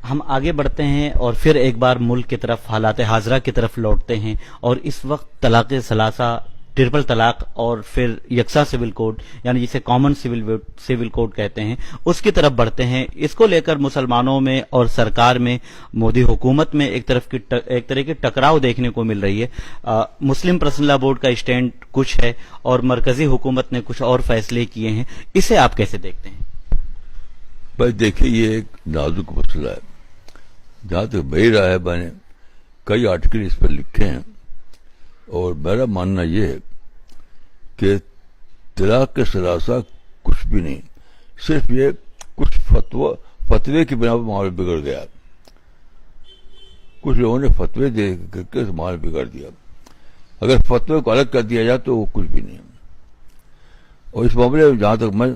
ہم آگے بڑھتے ہیں اور پھر ایک بار ملک کی طرف حالات حاضرہ کی طرف لوٹتے ہیں اور اس وقت طلاق ثلاثہ، ٹرپل طلاق اور پھر یکساں سول کوڈ یعنی جسے کامن سول کوڈ کہتے ہیں اس کی طرف بڑھتے ہیں۔ اس کو لے کر مسلمانوں میں اور سرکار میں، مودی حکومت میں ایک طرح کی ٹکراؤ دیکھنے کو مل رہی ہے۔ مسلم پرسنل لا بورڈ کا اسٹینڈ کچھ ہے اور مرکزی حکومت نے کچھ اور فیصلے کیے ہیں، اسے آپ کیسے دیکھتے ہیں؟ بھائی دیکھیے، یہ ایک نازک مسئلہ ہے۔ جہاں تک میری رائے ہے، میں نے کئی آرٹیکل اس پر لکھے ہیں اور میرا ماننا یہ ہے کہ طلاق کے ثلاثہ کچھ بھی نہیں، صرف یہ کچھ فتوے کی بنا پر معاملہ بگڑ گیا۔ کچھ لوگوں نے فتوے دے کر کے معاملہ بگڑ دیا۔ اگر فتوے کو الگ کر دیا جائے تو وہ کچھ بھی نہیں۔ اور اس معاملے میں جہاں تک میں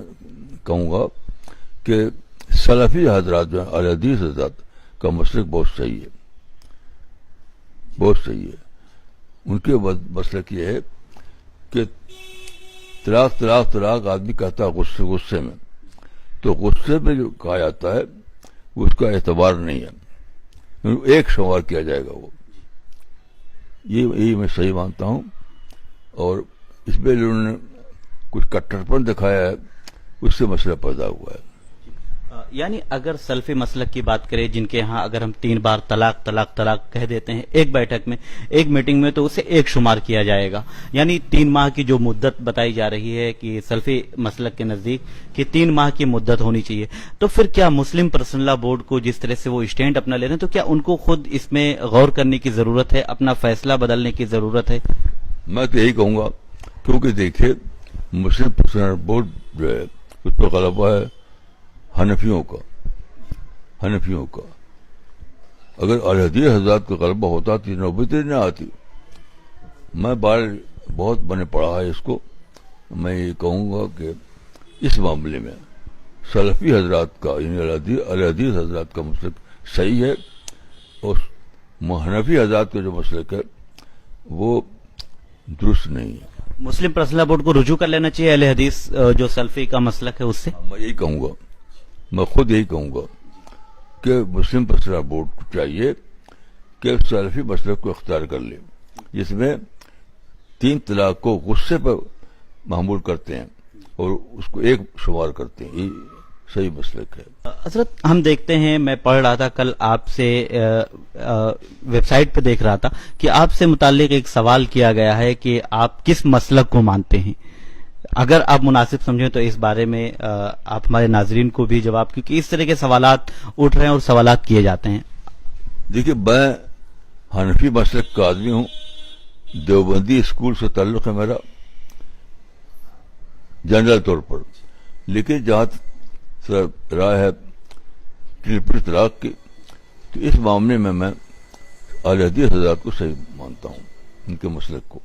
کہوں گا کہ سلفی حضرات جو ہیں، اہل حدیث حضرات کا مسلک بہت صحیح ہے، بہت صحیح ہے۔ ان کے مسلک یہ ہے کہ طلاق طلاق طلاق آدمی کہتا ہے غصے میں، تو غصے میں جو کہا جاتا ہے اس کا اعتبار نہیں ہے، ایک شمار کیا جائے گا وہ۔ یہی میں صحیح مانتا ہوں، اور اس میں انہوں نے کچھ کٹرپن دکھایا ہے، اس سے مسئلہ پیدا ہوا ہے۔ یعنی اگر سلفی مسلک کی بات کریں، جن کے ہاں اگر ہم 3 بار طلاق طلاق طلاق کہہ دیتے ہیں ایک بیٹھک میں، ایک میٹنگ میں، تو اسے ایک شمار کیا جائے گا۔ یعنی 3 ماہ کی جو مدت بتائی جا رہی ہے کہ سلفی مسلک کے نزدیک کہ 3 ماہ کی مدت ہونی چاہیے، تو پھر کیا مسلم پرسنل لا بورڈ کو جس طرح سے وہ اسٹینڈ اپنا لے رہے ہیں، تو کیا ان کو خود اس میں غور کرنے کی ضرورت ہے، اپنا فیصلہ بدلنے کی ضرورت ہے؟ میں تو یہی کہوں گا، کیونکہ دیکھیے مسلم پرسنل لا بورڈ جو ہے اس پر غلبہ ہے حنفیوں کا۔ اگر اہل حدیث حضرات کا غلبہ ہوتا تو نوبت ہی نہ آتی۔ میں بہت میں نے پڑھا ہے اس کو۔ میں یہ کہوں گا کہ اس معاملے میں سلفی حضرات کا یعنی اہل حدیث حضرات کا مسلک صحیح ہے، اور حنفی حضرات کا جو مسلک ہے وہ درست نہیں ہے۔ مسلم پرسنل لا بورڈ کو رجوع کر لینا چاہیے اہل حدیث جو سلفی کا مسلک ہے اس سے؟ میں یہی کہوں گا، میں خود یہی کہوں گا کہ مسلم پرسنل لا بورڈ کو چاہیے کہ سلفی مسلک کو اختیار کر لے، جس میں 3 طلاق کو غصے پر معمول کرتے ہیں اور اس کو ایک شمار کرتے ہیں۔ یہ صحیح مسلک ہے۔ حضرت ہم دیکھتے ہیں، میں پڑھ رہا تھا کل آپ سے ویب سائٹ پہ دیکھ رہا تھا کہ آپ سے متعلق ایک سوال کیا گیا ہے کہ آپ کس مسلک کو مانتے ہیں۔ اگر آپ مناسب سمجھیں تو اس بارے میں آپ ہمارے ناظرین کو بھی جواب، کیونکہ اس طرح کے سوالات اٹھ رہے ہیں اور سوالات کیے جاتے ہیں۔ دیکھیے، میں حنفی مسلک کا آدمی ہوں، دیوبندی اسکول سے تعلق ہے میرا جنرل طور پر، لیکن جہاں رائے ہے ٹرپل طلاق کی، تو اس معاملے میں اہل حدیث حضرات کو صحیح مانتا ہوں، ان کے مسلک کو۔